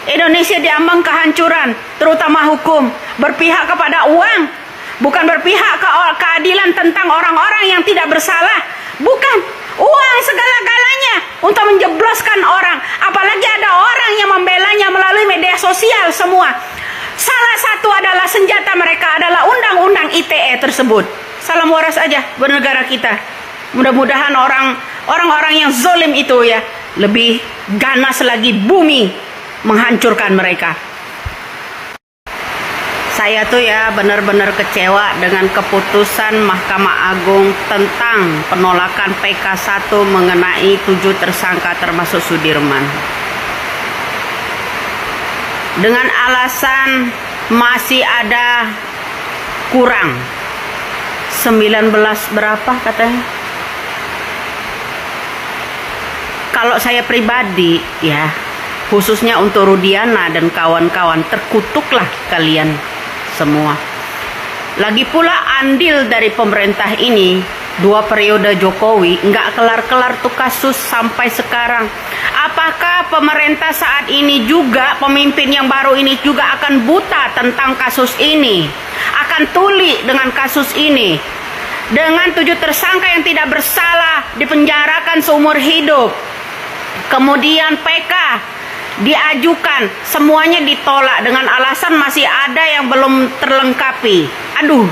Indonesia diambang kehancuran, terutama hukum. Berpihak kepada uang, bukan berpihak ke keadilan tentang orang-orang yang tidak bersalah. Bukan, uang segala-galanya untuk menjebloskan orang. Apalagi ada orang yang membelanya melalui media sosial semua. Salah satu adalah senjata mereka adalah undang-undang ITE tersebut. Salam waras aja bernegara kita. Mudah-mudahan orang-orang yang zolim itu ya lebih ganas lagi bumi menghancurkan mereka. Saya tuh ya benar-benar kecewa dengan keputusan Mahkamah Agung tentang penolakan PK1 mengenai 7 tersangka termasuk Sudirman. Dengan alasan masih ada kurang 19 berapa katanya. Kalau saya pribadi ya, khususnya untuk Rudiana dan kawan-kawan, terkutuklah kalian semua. Lagi pula andil dari pemerintah ini 2 periode Jokowi nggak kelar-kelar tuh kasus sampai sekarang. Apakah pemerintah saat ini juga, pemimpin yang baru ini juga akan buta tentang kasus ini, akan tuli dengan kasus ini, dengan 7 tersangka yang tidak bersalah dipenjarakan seumur hidup, kemudian PK diajukan, semuanya ditolak dengan alasan masih ada yang belum terlengkapi. Aduh,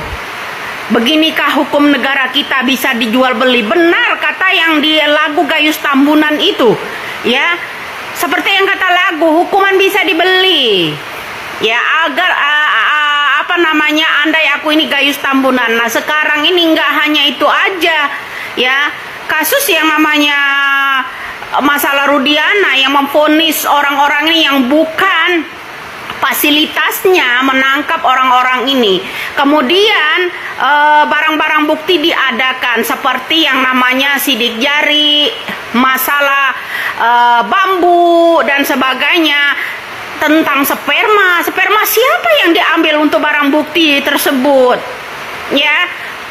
beginikah hukum negara kita bisa dijual beli? Benar kata yang di lagu Gayus Tambunan itu, ya, seperti yang kata lagu, hukuman bisa dibeli, ya, agar andai aku ini Gayus Tambunan. Nah sekarang ini nggak hanya itu aja, ya, kasus yang namanya masalah Rudiana yang memvonis orang-orang ini yang bukan fasilitasnya menangkap orang-orang ini. Kemudian barang-barang bukti diadakan seperti yang namanya sidik jari, masalah bambu dan sebagainya, tentang sperma siapa yang diambil untuk barang bukti tersebut, ya,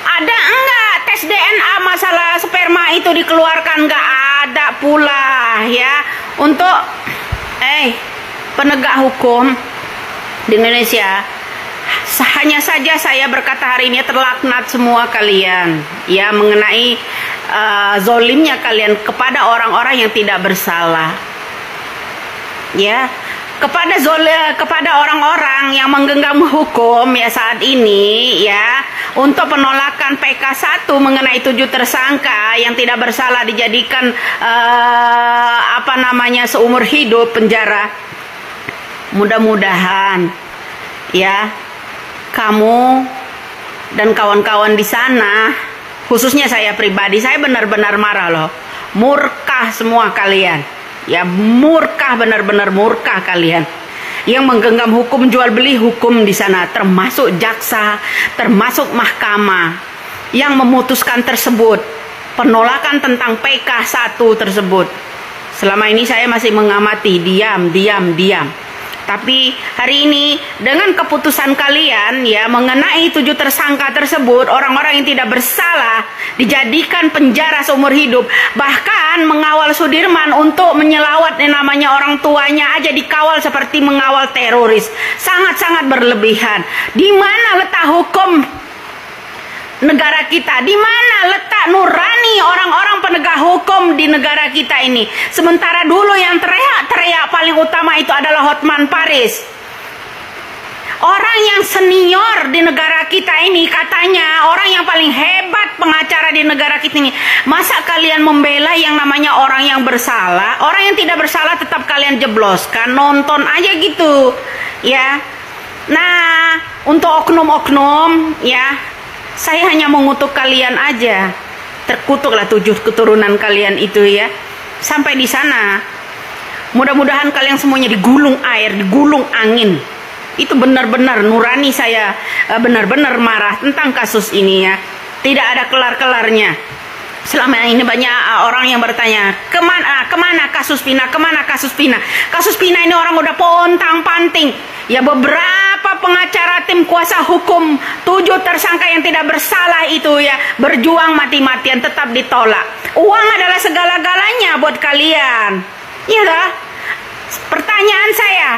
ada enggak tes DNA masalah sperma itu dikeluarkan? Enggak ada pula, ya. Untuk penegak hukum di Indonesia, hanya saja saya berkata hari ini terlaknat semua kalian, ya, mengenai zolimnya kalian kepada orang-orang yang tidak bersalah, ya, kepada orang-orang yang menggenggam hukum ya saat ini, ya, untuk penolakan PK1 mengenai 7 tersangka yang tidak bersalah dijadikan seumur hidup penjara. Mudah-mudahan ya kamu dan kawan-kawan di sana, khususnya saya pribadi, saya benar-benar marah loh, murka semua kalian. Ya, murka, benar-benar murka kalian yang menggenggam hukum, jual beli hukum di sana, termasuk jaksa, termasuk mahkamah yang memutuskan tersebut, penolakan tentang PK1 tersebut. Selama ini saya masih mengamati, diam. Tapi hari ini dengan keputusan kalian ya mengenai 7 tersangka tersebut, orang-orang yang tidak bersalah dijadikan penjara seumur hidup. Bahkan mengawal Sudirman untuk menyelawat yang namanya orang tuanya aja dikawal seperti mengawal teroris. Sangat-sangat berlebihan. Di mana letak hukum negara kita? Di mana letak nurani orang-orang penegak hukum di negara kita ini? Sementara dulu yang teriak paling utama itu adalah Hotman Paris, orang yang senior di negara kita ini, katanya orang yang paling hebat pengacara di negara kita ini. Masa kalian membela yang namanya orang yang bersalah? Orang yang tidak bersalah tetap kalian jebloskan, nonton aja gitu, ya. Nah, untuk oknum-oknum, ya, saya hanya mengutuk kalian aja. Terkutuklah 7 keturunan kalian itu, ya. Sampai di sana. Mudah-mudahan kalian semuanya digulung air, digulung angin. Itu benar-benar nurani saya benar-benar marah tentang kasus ini, ya. Tidak ada kelar-kelarnya. Selama ini banyak orang yang bertanya, kemana kasus Pina, kemana kasus Pina? Kasus Pina ini orang udah pontang-panting. Ya, beberapa pengacara tim kuasa hukum 7 tersangka yang tidak bersalah itu, ya, berjuang mati-matian tetap ditolak. Uang adalah segala-galanya buat kalian. Iya dah. Pertanyaan saya,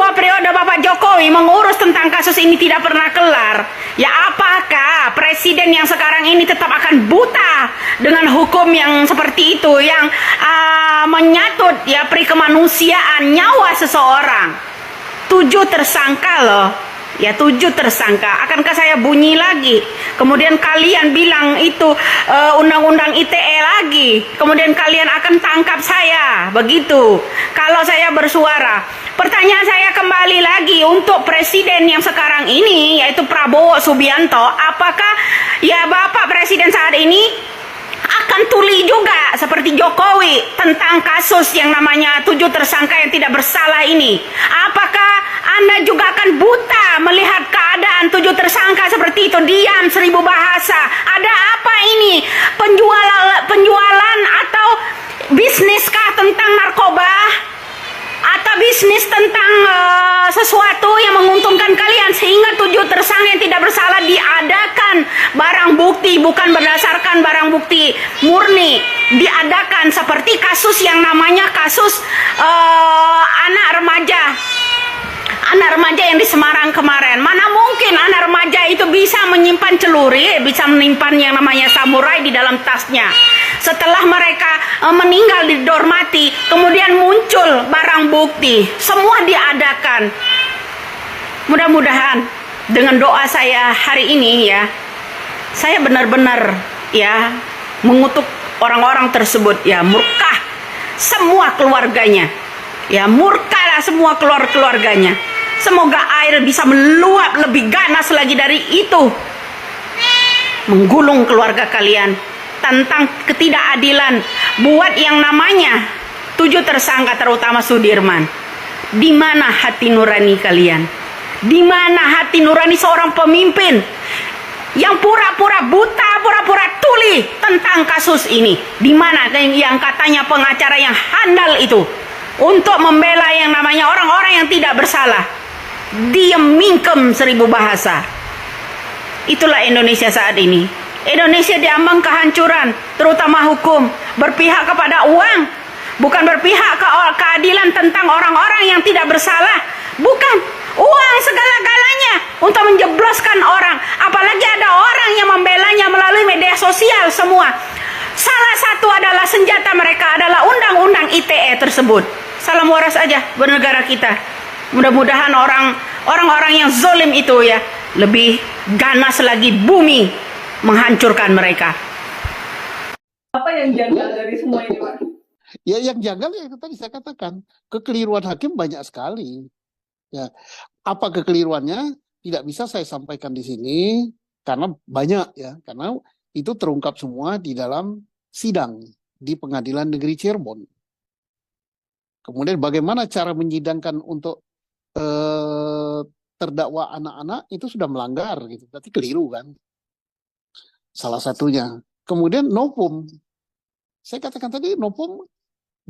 2 periode Bapak Jokowi mengurus tentang kasus ini tidak pernah kelar. Ya apakah presiden yang sekarang ini tetap akan buta dengan hukum yang seperti itu, yang menyatut ya kemanusiaan nyawa seseorang? 7 tersangka loh. Ya 7 tersangka. Akankah saya bunyi lagi? Kemudian kalian bilang itu undang-undang ITE lagi. Kemudian kalian akan tangkap saya. Begitu. Kalau saya bersuara. Pertanyaan saya kembali lagi untuk presiden yang sekarang ini, yaitu Prabowo Subianto. Apakah ya Bapak Presiden saat ini akan tuli juga seperti Jokowi tentang kasus yang namanya 7 tersangka yang tidak bersalah ini? Apakah Anda juga akan buta melihat keadaan 7 tersangka seperti itu, diam 1000 bahasa? Ada apa ini? Penjualan atau bisniskah tentang narkoba? Atau bisnis tentang sesuatu yang menguntungkan kalian sehingga 7 tersangka yang tidak bersalah diadakan barang bukti, bukan berdasarkan barang bukti murni, diadakan seperti kasus yang namanya kasus anak remaja yang di Semarang kemarin. Mana mungkin anak remaja itu bisa menyimpan celuri, bisa menyimpan yang namanya samurai di dalam tasnya. Setelah mereka meninggal di dormati, kemudian muncul barang bukti. Semua diadakan. Mudah-mudahan dengan doa saya hari ini ya, saya benar-benar ya mengutuk orang-orang tersebut ya, murka semua keluarganya. Ya murkalah semua keluarganya. Semoga air bisa meluap lebih ganas lagi dari itu, menggulung keluarga kalian tentang ketidakadilan. Buat yang namanya 7 tersangka terutama Sudirman. Di mana hati nurani kalian? Di mana hati nurani seorang pemimpin yang pura-pura buta, pura-pura tuli tentang kasus ini? Di mana yang katanya pengacara yang handal itu untuk membela yang namanya orang-orang yang tidak bersalah? Diam mingkem 1000 bahasa. Itulah Indonesia saat ini. Indonesia diambang kehancuran, terutama hukum, berpihak kepada uang, bukan berpihak ke keadilan tentang orang-orang yang tidak bersalah. Bukan uang segala-galanya untuk menjebloskan orang, apalagi ada orang yang membelanya melalui media sosial semua. Salah satu adalah senjata mereka adalah undang-undang ITE tersebut. Salam waras aja bernegara kita. Mudah-mudahan orang-orang yang zolim itu ya lebih ganas lagi bumi menghancurkan mereka. Apa yang janggal dari semua ini, Pak? Ya, yang janggal ya itu tadi saya katakan, kekeliruan hakim banyak sekali. Ya, apa kekeliruannya tidak bisa saya sampaikan di sini karena banyak ya, karena itu terungkap semua di dalam sidang di Pengadilan Negeri Cirebon. Kemudian bagaimana cara menyidangkan untuk terdakwa anak-anak itu sudah melanggar gitu, berarti keliru kan? Salah satunya. Kemudian novum, saya katakan tadi novum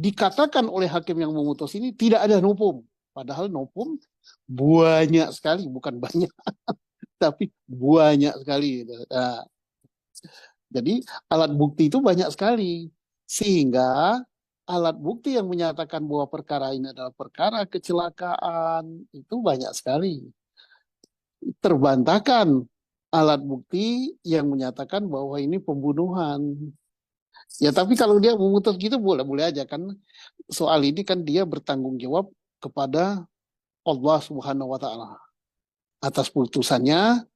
dikatakan oleh hakim yang memutus ini tidak ada novum, padahal novum banyak sekali, bukan banyak, tapi banyak sekali. Nah, jadi alat bukti itu banyak sekali, sehingga alat bukti yang menyatakan bahwa perkara ini adalah perkara kecelakaan itu banyak sekali. Terbantahkan alat bukti yang menyatakan bahwa ini pembunuhan. Ya tapi kalau dia memutus gitu boleh-boleh aja kan. Soal ini kan dia bertanggung jawab kepada Allah Subhanahu wa taala atas putusannya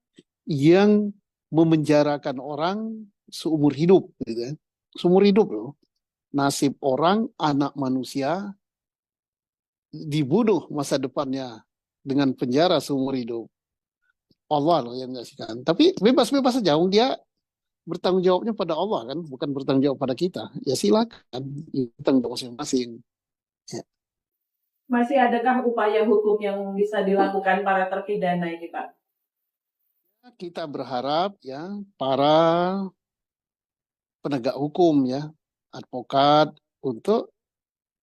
yang memenjarakan orang seumur hidup gitu ya. Seumur hidup loh. Nasib orang, anak manusia dibunuh masa depannya dengan penjara seumur hidup. Allah loh yang ngasihkan. Tapi bebas-bebas saja, dia bertanggung jawabnya pada Allah kan, bukan bertanggung jawab pada kita. Ya silakan, itu tanggung jawab masing-masing. Ya. Masih adakah upaya hukum yang bisa dilakukan para terpidana ini, Pak? Kita berharap ya para penegak hukum ya, advokat untuk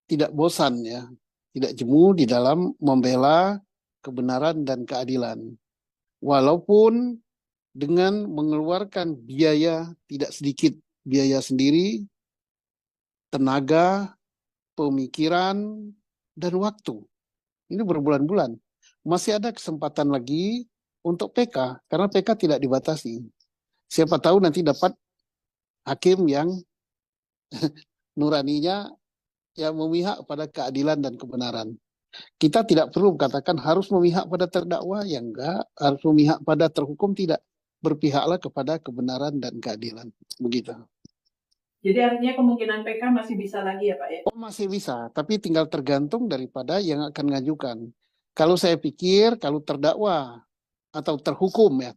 tidak bosan ya, tidak jemu di dalam membela kebenaran dan keadilan. Walaupun dengan mengeluarkan biaya tidak sedikit, biaya sendiri, tenaga, pemikiran, dan waktu. Ini berbulan-bulan. masih ada kesempatan lagi untuk PK, karena PK tidak dibatasi. Siapa tahu nanti dapat hakim yang nuraninya yang memihak pada keadilan dan kebenaran. Kita tidak perlu katakan harus memihak pada terdakwa, yang enggak, harus memihak pada terhukum, tidak. Berpihaklah kepada kebenaran dan keadilan. Begitu. Jadi artinya kemungkinan PK masih bisa lagi ya Pak ya? Oh, masih bisa, tapi tinggal tergantung daripada yang akan mengajukan. Kalau saya pikir, kalau terdakwa atau terhukum ya,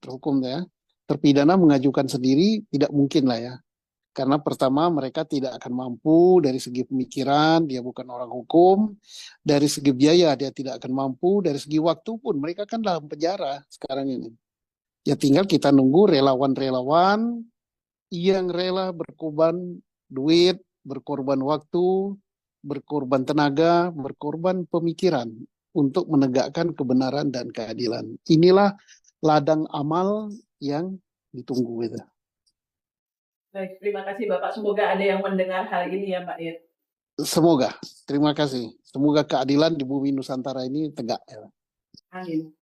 terpidana mengajukan sendiri tidak mungkin lah ya. Karena pertama mereka tidak akan mampu dari segi pemikiran, dia bukan orang hukum, dari segi biaya dia tidak akan mampu, dari segi waktu pun mereka kan dalam penjara sekarang ini. Ya tinggal kita nunggu relawan-relawan yang rela berkorban duit, berkorban waktu, berkorban tenaga, berkorban pemikiran untuk menegakkan kebenaran dan keadilan. Inilah ladang amal yang ditunggu itu. Baik, terima kasih Bapak. Semoga ada yang mendengar hal ini ya Pak ya. Semoga, terima kasih. Semoga keadilan di bumi Nusantara ini tegak. Amin.